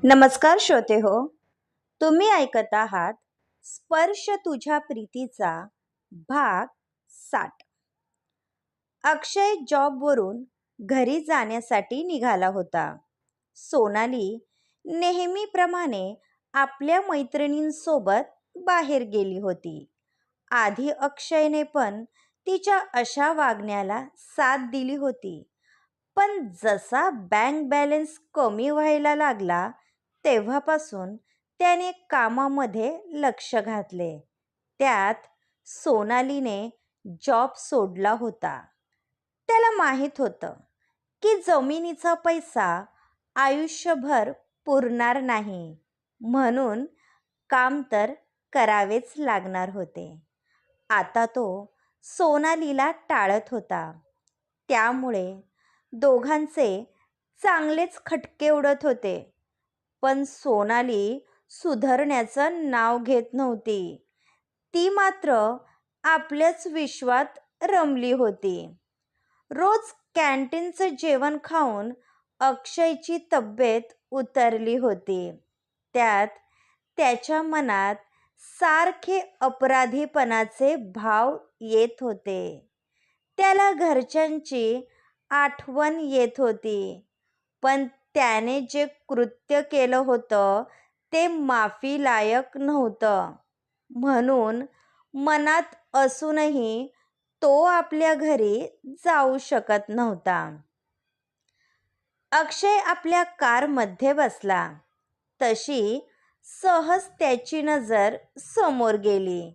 नमस्कार श्रोते हो. तुम्ही ऐकत आहात स्पर्श तुझ्या प्रीतीचा भाग 60. अक्षय जॉबवरून घरी जाण्यासाठी निघाला होता. सोनाली नेहमीप्रमाणे आपल्या मैत्रिणींसोबत बाहेर गेली होती. आधी अक्षयने पण तिच्या अशा वागण्याला साथ दिली होती. पण जसा बँक बॅलन्स कमी व्हायला लागला तेव्हापासून त्याने कामामध्ये लक्ष घातले. त्यात सोनालीने जॉब सोडला होता. त्याला माहीत होतं की जमिनीचा पैसा आयुष्यभर पुरणार नाही, म्हणून काम तर करावेच लागणार होते. आता तो सोनालीला टाळत होता. त्यामुळे दोघांचे चांगलेच खटके उडत होते. पण सोनाली सुधारण्याचं नाव घेत नव्हती. ती मात्र आपल्याच विश्वात रमली होती. रोज कॅन्टीनचं जेवण खाऊन अक्षयची तब्येत उतरली होती. त्यात त्याच्या मनात सारखे अपराधीपणाचे भाव येत होते. त्याला घरच्यांची आठवण येत होती. पण त्याने जे कृत्य केलं होतं ते माफीलायक नव्हतं. म्हणून मनात असूनही तो आपल्या घरी जाऊ शकत नव्हता. अक्षय आपल्या कारमध्ये बसला. तशी सहज त्याची नजर समोर गेली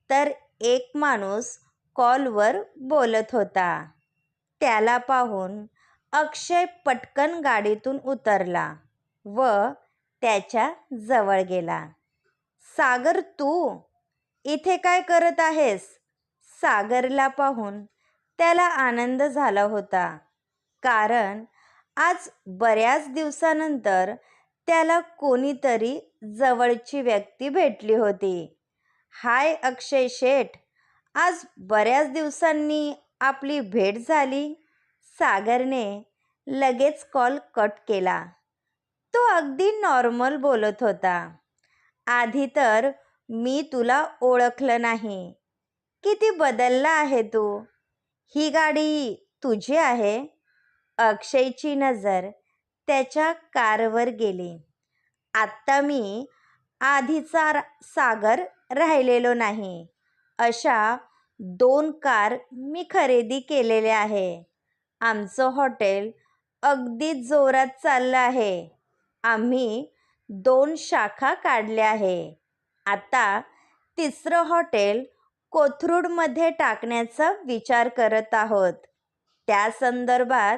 तर एक माणूस कॉलवर बोलत होता. त्याला पाहून अक्षय पटकन गाडीतून उतरला व त्याच्या जवळ गेला. सागर, तू इथे काय करत आहेस? सागरला पाहून त्याला आनंद झाला होता, कारण आज बऱ्याच दिवसानंतर त्याला कोणीतरी जवळची व्यक्ती भेटली होती. हाय अक्षय शेठ, आज बऱ्याच दिवसांनी आपली भेट झाली. सागरने लगेच कॉल कट केला. तो अगदी नॉर्मल बोलत होता. आधी तर मी तुला ओळखलं नाही. किती बदलला आहे तू. ही गाडी तुझी आहे? अक्षयची नजर त्याच्या कारवर गेली. आत्ता मी आधीचा सागर राहिलेलो नाही. अशा 2 कार मी खरेदी केलेल्या आहे. आमचं हॉटेल अगदी जोरात चाललं आहे. आम्ही 2 शाखा काढल्या आहे. आता 3रं हॉटेल कोथरूडमध्ये टाकण्याचा विचार करत आहोत. त्या संदर्भात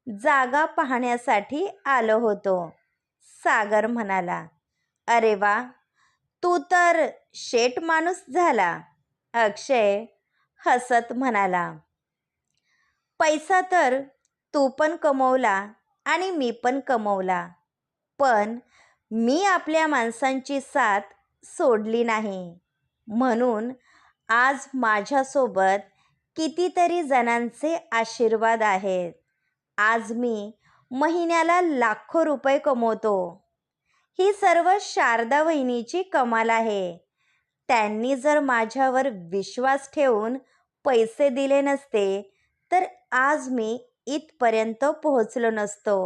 जागा पाहण्यासाठी आलो होतो, सागर म्हणाला. अरे वा, तू तर शेठ माणूस झाला, अक्षय हसत म्हणाला. पैसा तर तू पण कमवला आणि मी पण कमवला, पण मी आपल्या माणसांची साथ सोडली नाही. म्हणून आज माझ्यासोबत कितीतरी जणांचे आशीर्वाद आहेत. आज मी महिन्याला लाखो रुपये कमवतो. ही सर्व शारदा वहिनीची कमाल आहे. त्यांनी जर माझ्यावर विश्वास ठेवून पैसे दिले नसते तर आज मी इथपर्यंत पोहोचलो नसतो.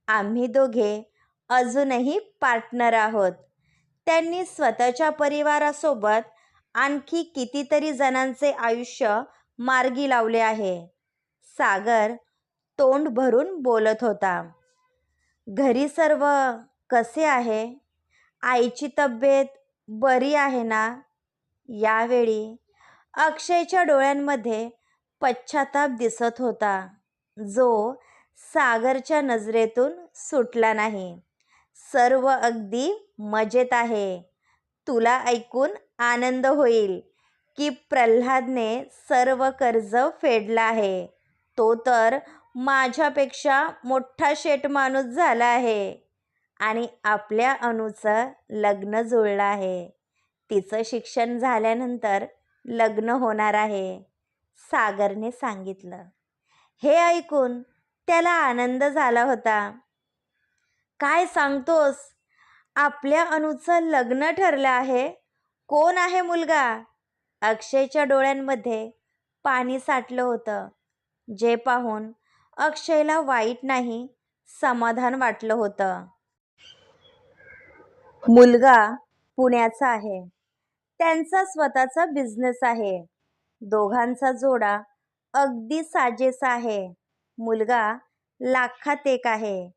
आम्ही दोघे अजूनही पार्टनर आहोत. त्यांनी स्वतःच्या परिवारासोबत आणखी कितीतरी जणांचे आयुष्य मार्गी लावले आहे. सागर तोंड भरून बोलत होता. घरी सर्व कसे आहे? आईची तब्येत बरी आहे ना? यावेळी अक्षयच्या डोळ्यांमध्ये पश्चाताप दिसत होता, जो सागरच्या नजरेतून सुटला नाही. सर्व अगदी मजेत आहे. तुला ऐकून आनंद होईल की प्रल्हादने सर्व कर्ज फेडलं आहे. तो तर माझ्यापेक्षा मोठा शेठ माणूस झाला आहे आणि आपल्या अणूचं लग्न जुळलं आहे. तिचं शिक्षण झाल्यानंतर लग्न होणार आहे, सागरने सांगितलं. हे ऐकून त्याला आनंद झाला होता, काय सांगतोस? आपल्या अनुचं लग्न ठरलं आहे? कोण आहे मुलगा? अक्षयच्या डोळ्यांमध्ये पाणी साठलं होतं, जे पाहून अक्षयला वाईट नाही, समाधान वाटलं होतं. मुलगा पुण्याचा आहे. त्यांचा स्वतःचा बिझनेस आहे. दोघांचा जोडा अगदी साजेसा आहे. मुलगा लाखात एक आहे.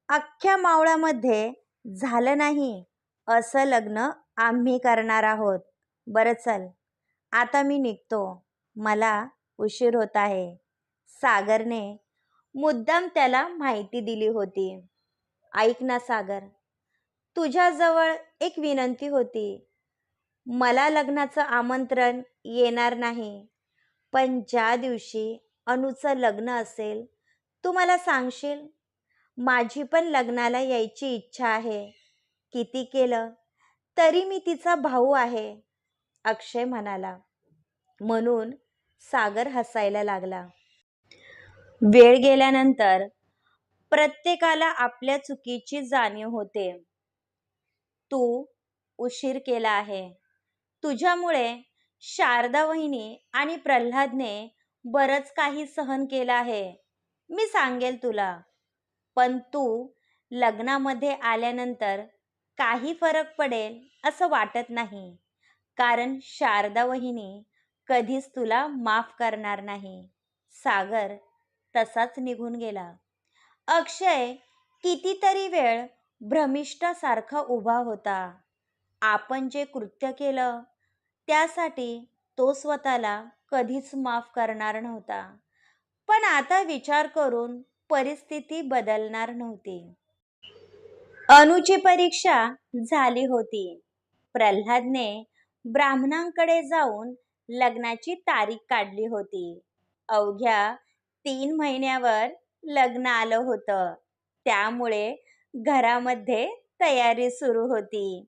अख्ख्या मावळामध्ये झालं नाही असं लग्न आम्ही करणार आहोत. बरं चल, आता मी निघतो. मला उशीर होत आहे. सागरने मुद्दाम त्याला माहिती दिली होती. ऐक ना सागर, तुझ्याजवळ एक विनंती होती. मला लग्नाचं आमंत्रण येणार नाही, पण ज्या दिवशी अनुचं लग्न असेल तू मला सांगशील? माझी पण लग्नाला यायची इच्छा आहे. किती केलं तरी मी तिचा भाऊ आहे, अक्षय म्हणाला. म्हणून सागर हसायला लागला. वेळ गेल्यानंतर प्रत्येकाला आपल्या चुकीची जाणीव होते. तू उशीर केला आहे. तुझ्यामुळे शारदा वहिनी आणि प्रल्हादने बरंच काही सहन केलं आहे. मी सांगेल तुला, पण तू लग्नामध्ये आल्यानंतर काही फरक पडेल असं वाटत नाही, कारण शारदा वहिनी कधीच तुला माफ करणार नाही. सागर तसाच निघून गेला. अक्षय कितीतरी वेळ भ्रमिष्ठासारखा उभा होता. आपण जे कृत्य केलं त्यासाठी तो स्वतःला कधीच माफ करणार नव्हता. पण आता विचार करून परिस्थिती बदलणार नव्हती. अनुची परीक्षा झाली होती. प्रल्हादने ब्राह्मणांकडे जाऊन लग्नाची तारीख काढली होती. अवघ्या 3 महिन्यावर लग्न आलं होतं. त्यामुळे घरामध्ये तयारी सुरू होती.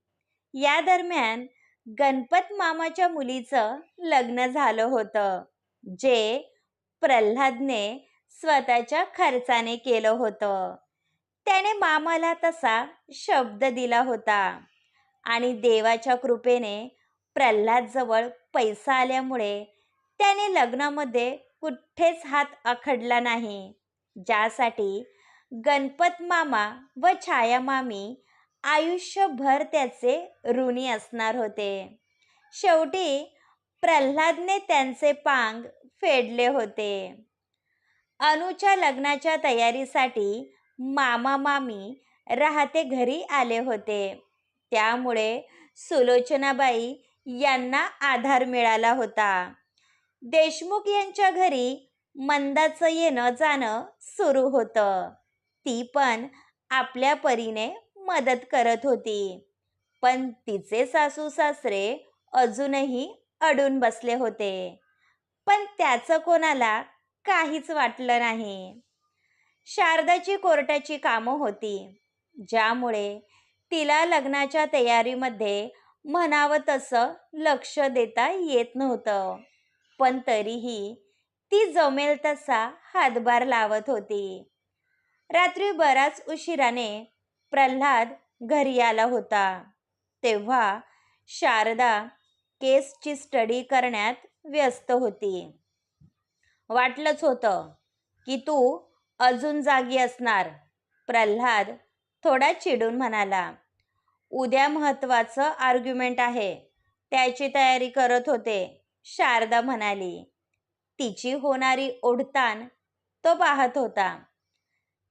या दरम्यान गणपत मामाच्या मुलीचं लग्न झालं होतं, जे प्रल्हादने स्वतःच्या खर्चाने केलं होतं. त्याने मामाला तसा शब्द दिला होता आणि देवाच्या कृपेने प्रल्हादजवळ पैसा आल्यामुळे त्याने लग्नामध्ये कुठेच हात आखडला नाही, ज्यासाठी गणपत मामा व छाया मामी आयुष्यभर त्याचे ऋणी असणार होते. शेवटी प्रल्हादने त्यांचे पांग फेडले होते. अनुच्या लग्नाच्या तयारीसाठी मामा मामी राहते घरी आले होते. त्यामुळे सुलोचनाबाई यांना आधार मिळाला होता. देशमुख यांच्या घरी मंदाचं येणं जाणं सुरू होतं. ती पण आपल्या परीने मदत करत होती. पण तिचे सासू सासरे अजूनही अडून बसले होते. पण त्याचं कोणाला काहीच वाटलं नाही. शारदाची कोर्टाची कामं होती, ज्यामुळे तिला लग्नाच्या तयारीमध्ये म्हणावं तसं लक्ष देता येत नव्हतं. पण तरीही ती जमेल तसा हातभार लावत होती. रात्री बराच उशिराने प्रल्हाद घरी आला होता. तेव्हा शारदा केसची स्टडी करण्यात व्यस्त होती. वाटलंच होतं की तू अजून जागी असणार, प्रल्हाद थोडा चिडून म्हणाला. उद्या महत्वाचं आर्ग्युमेंट आहे, त्याची तयारी करत होते, शारदा म्हणाली. तिची होणारी ओढताण तो पाहत होता.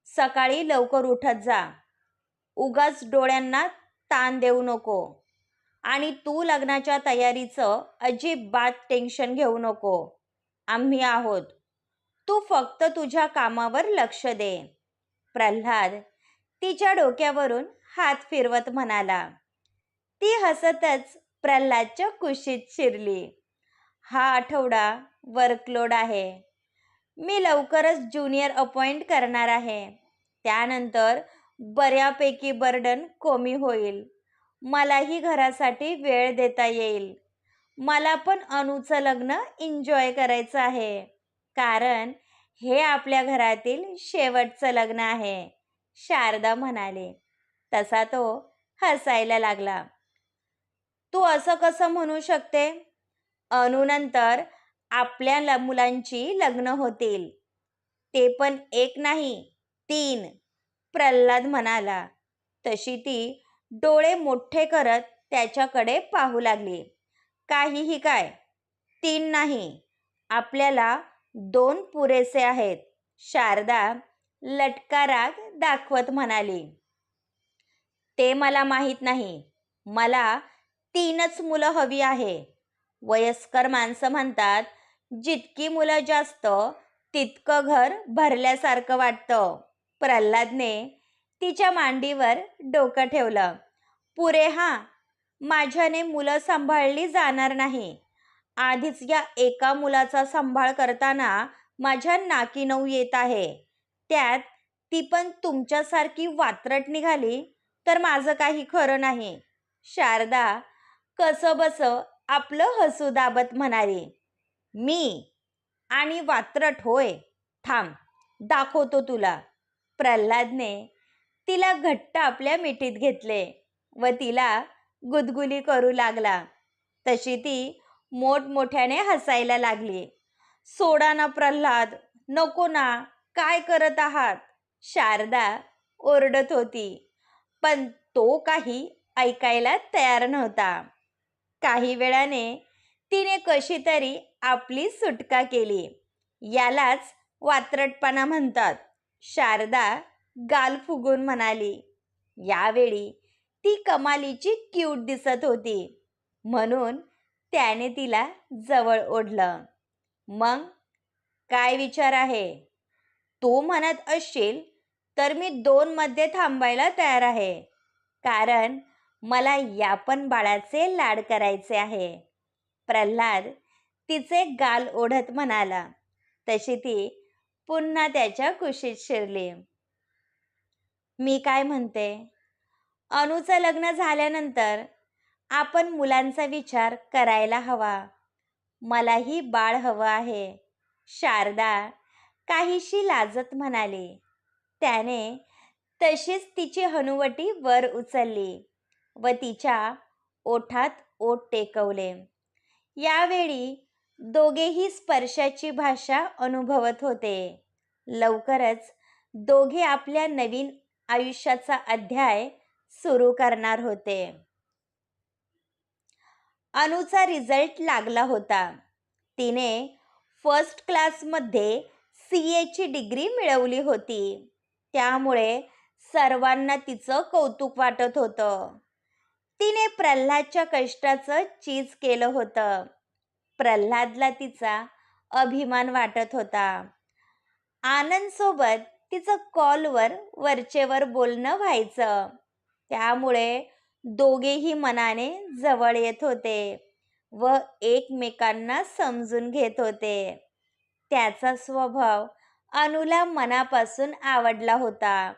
सकाळी लवकर उठत जा, उगाच डोळ्यांना ताण देऊ नको, आणि तू लग्नाच्या तयारीचं अजिबात टेन्शन घेऊ नको. आम्ही आहोत, तू फक्त तुझ्या कामावर लक्ष दे. प्रल्हाद तिच्या डोक्यावरून हात फिरवत म्हणाला. ती हसतच प्रल्हादच्या कुशीत शिरली. हा आठवडा वर्कलोड आहे. मी लवकरच ज्युनियर अपॉइंट करणार आहे. त्यानंतर बऱ्यापैकी बर्डन कमी होईल. मलाही घरासाठी वेळ देता येईल. मला पण अनुचं लग्न एन्जॉय करायचं आहे, कारण हे आपल्या घरातील शेवटचं लग्न आहे, शारदा म्हणाले. तसा तो हसायला लागला. तू असं कसं म्हणू शकते? अनुनंतर आपल्या मुलांची लग्न होतील. ते पण एक नाही, 3. प्रल्हाद म्हणाला. तशी ती डोळे मोठे करत त्याच्याकडे पाहू लागली. काहीही काय, 3 नाही, आपल्याला 2 पुरेसे आहेत. शारदा लटका राग दाखवत म्हणाली. ते मला माहीत नाही. मला 3च मुलं हवी आहे. वयस्कर माणसं म्हणतात, जितकी मुलं जास्त तितकं घर भरल्यासारखं वाटतं. प्रल्हादने तिच्या मांडीवर डोकं ठेवलं. पुरे हां, माझ्याने मुलं सांभाळली जाणार नाही. आधीच या एका मुलाचा सांभाळ करताना माझ्या नाकी नऊ येत आहे. त्यात ती पण तुमच्यासारखी वात्रट निघाली तर माझं काही खरं नाही. शारदा कसंबसं आपलं हसू दाबत म्हणाली. मी आणि वात्रट होय? थांब, दाखवतो तुला. प्रल्हादने तिला घट्ट आपल्या मिठीत घेतले व तिला गुदगुली करू लागला. तशी ती मोठमोठ्याने हसायला लागली. सोडा ना प्रल्हाद, नको ना, काय करत आहात? शारदा ओरडत होती. पण तो काही ऐकायला तयार नव्हता. काही वेळाने तिने कशी तरी आपली सुटका केली. यालाच वात्रटपणा म्हणतात. शारदा गाल फुगून म्हणाली. यावेळी ती कमालीची क्यूट दिसत होती, म्हणून त्याने तिला जवळ ओढलं. मग काय विचार आहे? तू म्हणत असशील तर मी 2 मध्ये थांबायला तयार आहे, कारण मला या पण बाळाचे लाड करायचे आहे. प्रल्हाद तिचे गाल ओढत म्हणाला. तशी ती पुन्हा त्याच्या कुशीत शिरली. मी काय म्हणते, अनुचं लग्न झाल्यानंतर आपण मुलांचा विचार करायला हवा. मलाही बाळ हवं आहे. शारदा काहीशी लाजत म्हणाली. त्याने तशीच तिची हनुवटी वर उचलली व तिच्या ओठात ओठ टेकवले. यावेळी दोघेही स्पर्शाची भाषा अनुभवत होते. लवकरच दोघे आपल्या नवीन आयुष्याचा अध्याय सुरू करणार होते. अनुचा रिझल्ट लागला होता. तिने फर्स्ट क्लासमध्ये CA ची डिग्री मिळवली होती. त्यामुळे सर्वांना तिचं कौतुक वाटत होतं. तिने प्रल्हादच्या कष्टाचं चीज केलं होतं. प्रल्हादला तिचा अभिमान वाटत होता. आनंदसोबत तिचं कॉलवर वरचेवर बोलणं व्हायचं. त्यामुळे दोघेही मनाने जवळ येत होते व एकमेकांना समजून घेत होते. त्याचा स्वभाव अनुला मनापासून आवडला होता,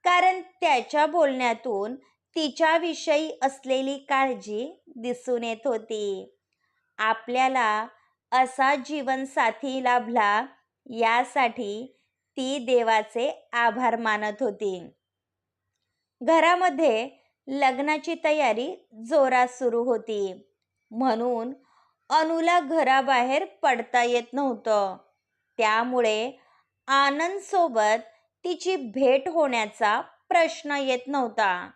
कारण त्याच्या बोलण्यातून तिच्याविषयी असलेली काळजी दिसून येत होती. आपल्याला असा जीवनसाथी लाभला यासाठी ती देवाचे आभार मानत होती. घरामध्ये लग्नाची तयारी जोरात सुरू होती, म्हणून अनुला घराबाहेर पडता येत नव्हतं. त्यामुळे आनंदसोबत तिची भेट होण्याचा प्रश्न येत नव्हता.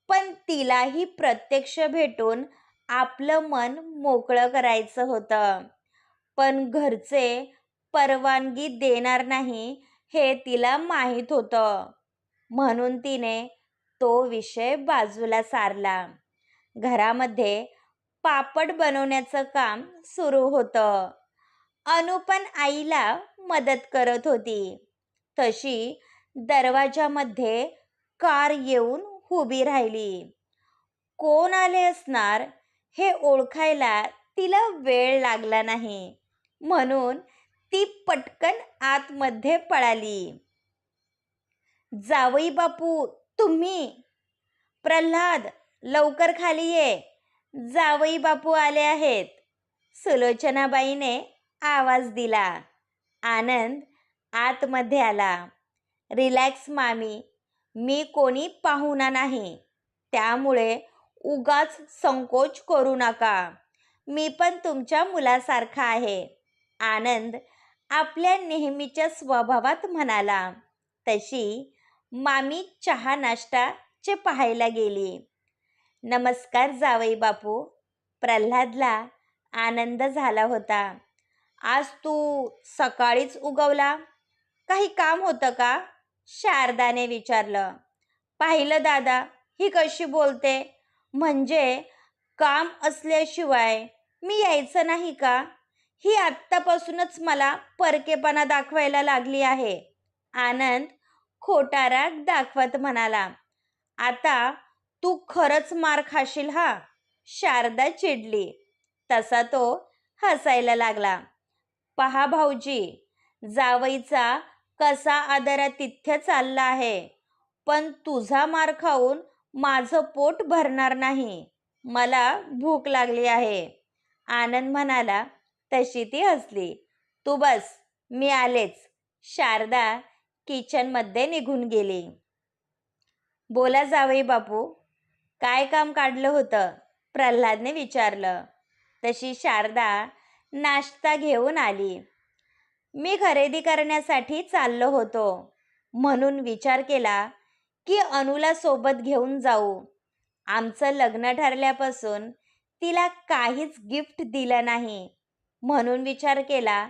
पण तिलाही प्रत्यक्ष भेटून आपलं मन मोकळं करायचं होतं. पण घरचे परवानगी देणार नाही हे तिला माहीत होतं, म्हणून तिने तो विषय बाजूला सारला. घरामध्ये पापड बनवण्याचं काम सुरू होतं. अनु पण आईला मदत करत होती. तशी दरवाजामध्ये कार येऊन उभी राहिली. कोण आले असणार हे ओळखायला तिला वेळ लागला नाही, म्हणून ती पटकन आतमध्ये पळाली. जावई बापू, तुम्ही? प्रल्हाद, लवकर खाली ये, जावई बापू आले आहेत, सुलोचनाबाईने आवाज दिला. आनंद आतमध्ये आला. रिलॅक्स मामी, मी कोणी पाहुणा नाही, त्यामुळे उगाच संकोच करू नका. मी पण तुमच्या मुलासारखा आहे. आनंद आपल्या नेहमीच्या स्वभावात म्हणाला. तशी मामी चहा नाश्ताचे पाहायला गेली. नमस्कार जावई बापू. प्रल्हादला आनंद झाला होता. आज तू सकाळीच उगवला, काही काम होतं का? शारदाने विचारलं. पाहिलं दादा, ही कशी बोलते, म्हणजे काम असल्याशिवाय मी यायचं नाही का? ही आत्तापासूनच मला परकेपणा दाखवायला लागली आहे. आनंद खोटा राग दाखवत म्हणाला. आता तू खरंच मार खाशील हा. शारदा चिडली. तसा तो हसायला लागला. पहा भाऊजी, जावईचा कसा आदरातिथ्य चालला आहे, पण तुझा मार खाऊन माझं पोट भरणार नाही. मला भूक लागली आहे. आनंद म्हणाला. तशी ती हसली. तू बस, मी आलेच. शारदा किचनमध्ये निघून गेली. बोला जावई बापू, काय काम काढलं होतं? प्रल्हादने विचारलं. तशी शारदा नाश्ता घेऊन आली. मी खरेदी करण्यासाठी चाललो होतो, म्हणून विचार केला की अनुला सोबत घेऊन जाऊ. आमचं लग्न ठरल्यापासून तिला काहीच गिफ्ट दिलं नाही, म्हणून विचार केला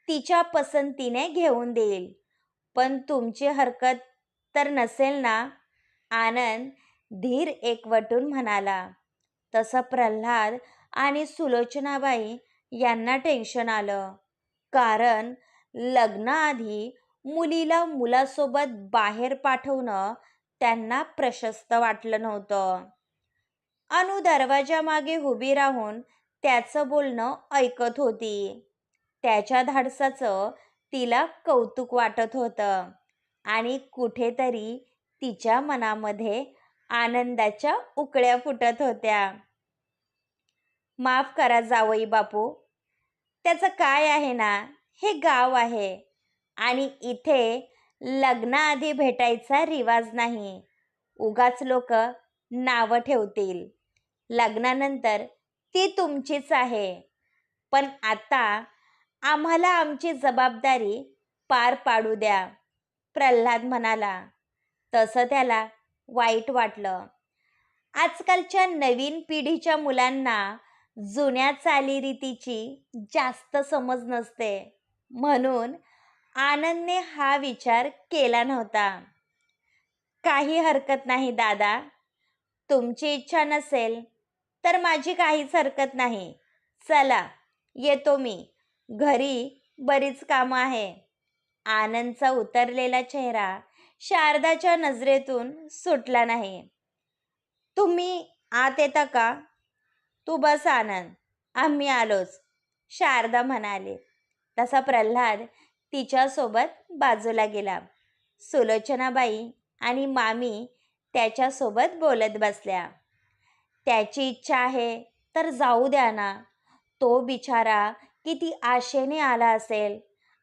तिच्या पसंतीने घेऊन देईल. पण तुमची हरकत तर नसेल ना? आनंद धीर एकवटून म्हणाला. तसं प्रल्हाद आणि सुलोचनाबाई यांना टेन्शन आलं, कारण लग्नाआधी मुलीला मुलासोबत बाहेर पाठवणं त्यांना प्रशस्त वाटलं नव्हतं. अनु दरवाजामागे उभी राहून त्याचं बोलणं ऐकत होती. त्याच्या धाडसाचं तिला कौतुक वाटत होतं आणि कुठेतरी तिच्या मनामध्ये आनंदाच्या उकळ्या फुटत होत्या. माफ करा जावई बापू, त्याचं काय आहे ना, हे गाव आहे आणि इथे लग्नाआधी भेटायचा रिवाज नाही. उगाच लोक नावं ठेवतील. लग्नानंतर ती तुमचीच आहे, पण आता आम्हाला आमची जबाबदारी पार पाडू द्या. प्रल्हाद म्हणाला. तसं त्याला वाईट वाटलं. आजकालच्या नवीन पिढीच्या मुलांना जुन्या चालीरीतीची जास्त समज नसते, म्हणून आनंदने हा विचार केला नव्हता. काही हरकत नाही दादा, तुमची इच्छा नसेल तर माझी काहीच हरकत नाही. चला येतो मी, घरी बरीच कामं आहे. आनंदचा उतरलेला चेहरा शारदाच्या नजरेतून सुटला नाही. तुम्ही आत येता का? तू बस आनंद, आम्ही आलोच, शारदा म्हणाले. तसा प्रल्हाद तिच्यासोबत बाजूला गेला. सुलोचनाबाई आणि मामी त्याच्यासोबत बोलत बसल्या. त्याची इच्छा आहे तर जाऊ द्या ना. तो बिचारा किती आशेने आला असेल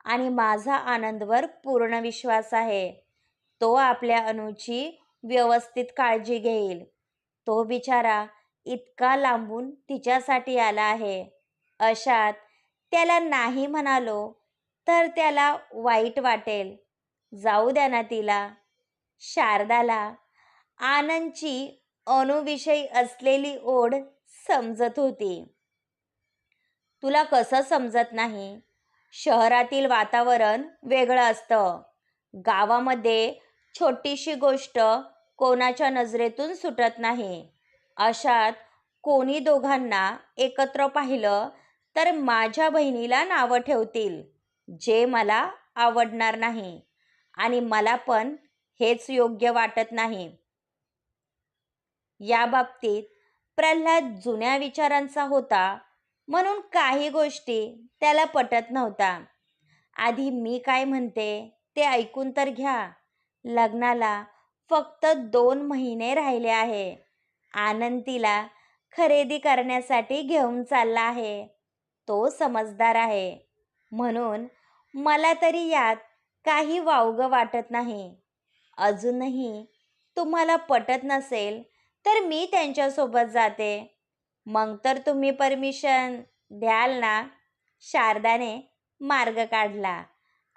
आणि माझा आनंदवर पूर्ण विश्वास आहे. तो आपल्या अनुची व्यवस्थित काळजी घेईल. तो बिचारा इतका लांबून तिच्यासाठी आला आहे. अशात त्याला नाही म्हणालो तर त्याला वाईट वाटेल. जाऊ द्या ना तिला. शारदाला आनंदची अनुविषयी असलेली ओढ समजत होती. तुला कसं समजत नाही? शहरातील वातावरण वेगळं असतं. गावामध्ये छोटीशी गोष्ट कोणाच्या नजरेतून सुटत नाही. अशात कोणी दोघांना एकत्र पाहिलं तर माझ्या बहिणीला नावं ठेवतील, जे मला आवडणार नाही आणि मला पण हेच योग्य वाटत नाही. या बाबतीत प्रल्हाद जुन्या विचारांचा होता, म्हणून काही गोष्टी त्याला पटत नव्हत्या. आधी मी काय म्हणते ते ऐकून तर घ्या. लग्नाला फक्त 2 महिने राहिले आहे. आनंद तिला खरेदी करण्यासाठी घेऊन चालला आहे. तो समजदार आहे, म्हणून मला तरी यात काही वावगं वाटत नाही. अजूनही तुम्हाला पटत नसेल तर मी त्यांच्यासोबत जाते. मग तर तुम्ही परमिशन द्याल ना? शारदाने मार्ग काढला.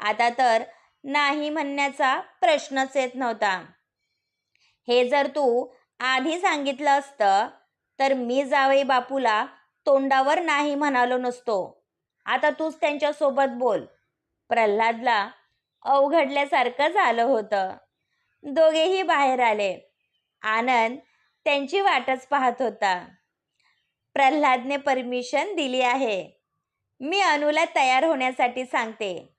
आता तर नाही म्हणण्याचा प्रश्नच येत नव्हता. हे जर तू आधी सांगितलं असतं तर मी जावई बापूला तोंडावर नाही म्हणालो नसतो. आता तूच त्यांच्यासोबत बोल. प्रल्हादला अवघडल्यासारखं झालं होतं. दोघेही बाहेर आले. आनंद त्यांची वाटच पाहत होता. प्रल्हादने परमिशन दिली आहे. मी अनुला तयार होण्यासाठी सांगते,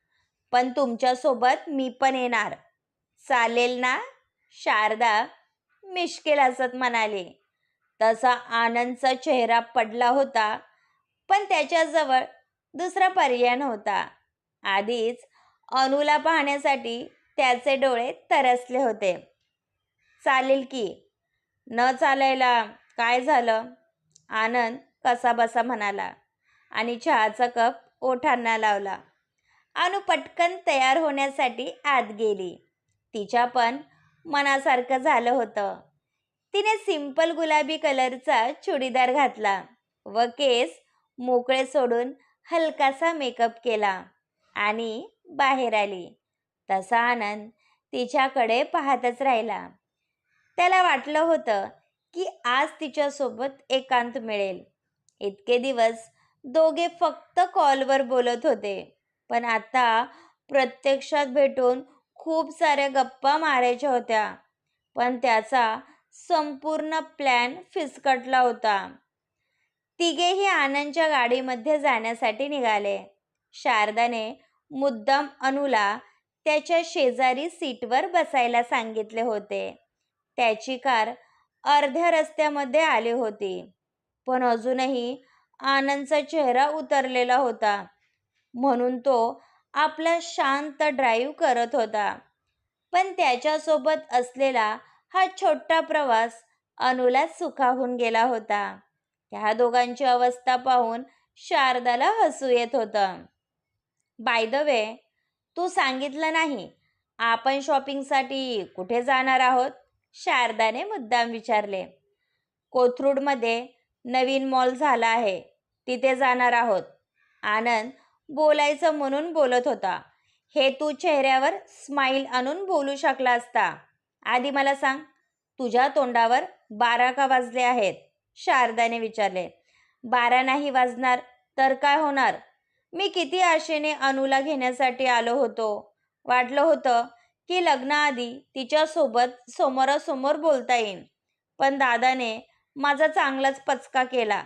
पण तुमच्यासोबत मी पण येणार. चालेल ना? शारदा मिश्किल हसत म्हणाली. तसा आनंदचा चेहरा पडला होता, पण त्याच्याजवळ दुसरा पर्याय नव्हता. आधीच अनुला पाहण्यासाठी त्याचे डोळे तरसले होते. चालेल की. न चालायला काय झालं? आनंद कसाबसा म्हणाला आणि चहाचा कप ओठांना लावला. अनु पटकन तयार होण्यासाठी आत गेली. तिच्या पण मनासारखं झालं होतं. तिने सिंपल गुलाबी कलरचा चुडीदार घातला व केस मोकळे सोडून हलकासा मेकअप केला आणि बाहेर आली. तसा आनंद तिच्याकडे पाहतच राहिला. त्याला वाटलं होतं की आज तिच्यासोबत एकांत मिळेल. इतके दिवस दोघे फक्त कॉलवर बोलत होते, पण आता प्रत्यक्षात भेटून खूप साऱ्या गप्पा मारायच्या होत्या. पण त्याचा संपूर्ण प्लॅन फिसकटला होता. तिघेही आनंदच्या गाडीमध्ये जाण्यासाठी निघाले. शारदाने मुद्दाम अनुला त्याच्या शेजारी सीटवर बसायला सांगितले होते. त्याची कार अर्ध्या रस्त्यामध्ये आली होती, पण अजूनही आनंदचा चेहरा उतरलेला होता, म्हणून तो आपला शांत ड्राईव्ह करत होता. पण त्याच्यासोबत असलेला हा छोटा प्रवास अनुला सुखावून गेला होता. त्या दोघांची अवस्था पाहून शारदाला हसू येत होतं. बाय द वे, तू सांगितलं नाही, आपण शॉपिंगसाठी कुठे जाणार आहोत? शारदाने मुद्दाम विचारले. कोथरूडमध्ये नवीन मॉल झाला आहे, तिथे जाणार आहोत. आनंद बोलायचं म्हणून बोलत होता. हे तू चेहऱ्यावर स्माईल आणून बोलू शकला असता. आधी मला सांग, तुझ्या तोंडावर 12 का वाजले आहेत? शारदाने विचारले. 12 नाही वाजणार तर काय होणार? मी किती आशेने अनुला घेण्यासाठी आलो होतो. वाटलं होतं की लग्नाआधी तिच्यासोबत समोरासमोर बोलता येईल, पण दादाने माझा चांगलाच पचका केला.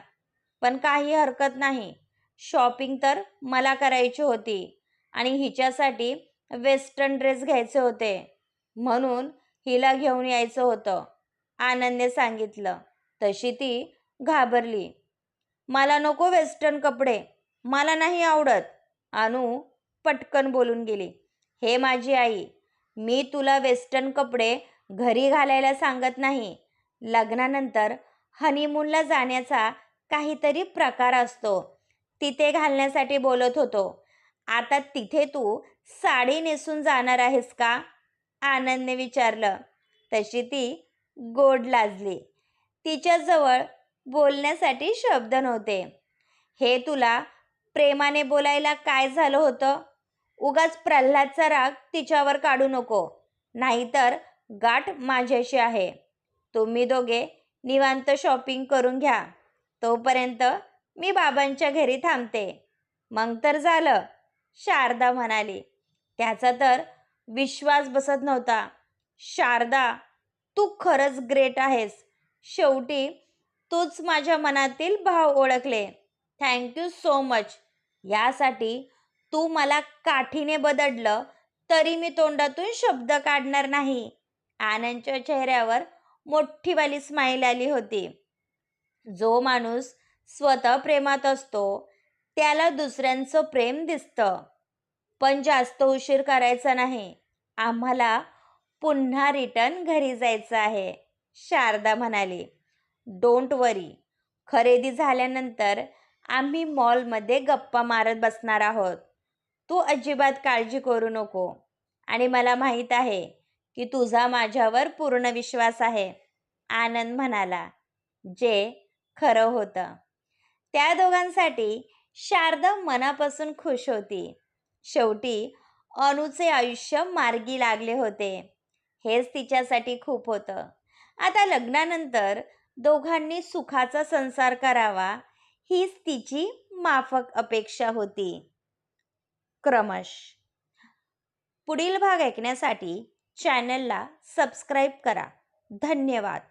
पण काही हरकत नाही, शॉपिंग तर मला करायची होती आणि हिच्यासाठी वेस्टर्न ड्रेस घ्यायचे होते, म्हणून हिला घेऊन यायचं होतं, आनंदने सांगितलं. तशी ती घाबरली. मला नको वेस्टर्न कपडे, मला नाही आवडत. अनु पटकन बोलून गेली. हे माझी आई, मी तुला वेस्टर्न कपडे घरी घालायला सांगत नाही. लग्नानंतर हनीमूनला जाण्याचा काहीतरी प्रकार असतो, तिथे घालण्यासाठी बोलत होतो. आता तिथे तू साडी नेसून जाणार आहेस का? आनंदने विचारलं. तशी ती गोड लाजली. तिच्याजवळ बोलण्यासाठी शब्द नव्हते. हे तुला प्रेमाने बोलायला काय झालं होतं? उगाच प्रल्हादचा राग तिच्यावर काढू नको, नाहीतर गाठ माझ्याशी आहे. तुम्ही दोघे निवांत शॉपिंग करून घ्या, तोपर्यंत मी बाबांच्या घरी थांबते. मग तर झालं, शारदा म्हणाली. त्याचा तर विश्वास बसत नव्हता. शारदा, तू खरंच ग्रेट आहेस. शेवटी तूच माझ्या मनातील भाव ओळखले. Thank you so much. यासाठी तू मला काठीने बदडलं तरी मी तोंडातून शब्द काढणार नाही. आनंदच्या चेहऱ्यावर मोठीवाली स्माईल आली होती. जो माणूस स्वतः प्रेमात असतो त्याला दुसऱ्यांचं प्रेम दिसतं. पण जास्त उशीर करायचा नाही, आम्हाला पुन्हा रिटर्न घरी जायचं आहे, शारदा म्हणाली. डोंट वरी, खरेदी झाल्यानंतर आम्ही मॉलमध्ये गप्पा मारत बसणार आहोत. तू अजिबात काळजी करू नको. आणि मला माहीत आहे की तुझा माझ्यावर पूर्ण विश्वास आहे, आनंद म्हणाला, जे खरं होतं. त्या दोघांसाठी शारदा मनापासून खुश होती. शेवटी अनुचे आयुष्य मार्गी लागले होते. हेच तिच्यासाठी खूप होतं. आता लग्नानंतर दोघांनी सुखाचा संसार करावा, हीच तिची माफक अपेक्षा होती. क्रमश. पुढील भाग ऐकण्यासाठी चॅनलला सबस्क्राईब करा. धन्यवाद.